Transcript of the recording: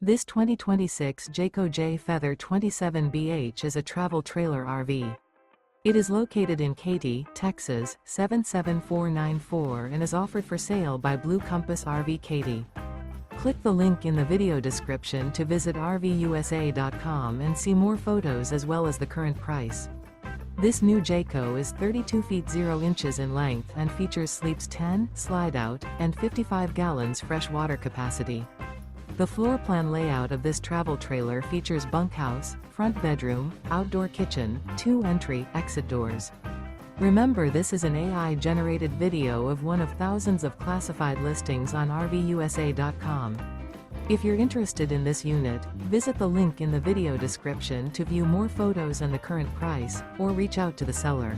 This 2026 Jayco Jay Feather 27BH is a travel trailer RV. It is located in Katy, Texas, 77494 and is offered for sale by Blue Compass RV Katy. Click the link in the video description to visit RVUSA.com and see more photos as well as the current price. This new Jayco is 32 feet 0 inches in length and features sleeps 10, slide-out, and 55 gallons fresh water capacity. The floor plan layout of this travel trailer features bunkhouse, front bedroom, outdoor kitchen, 2 entry/exit doors. Remember, this is an AI-generated video of one of thousands of classified listings on RVUSA.com. If you're interested in this unit, visit the link in the video description to view more photos and the current price, or reach out to the seller.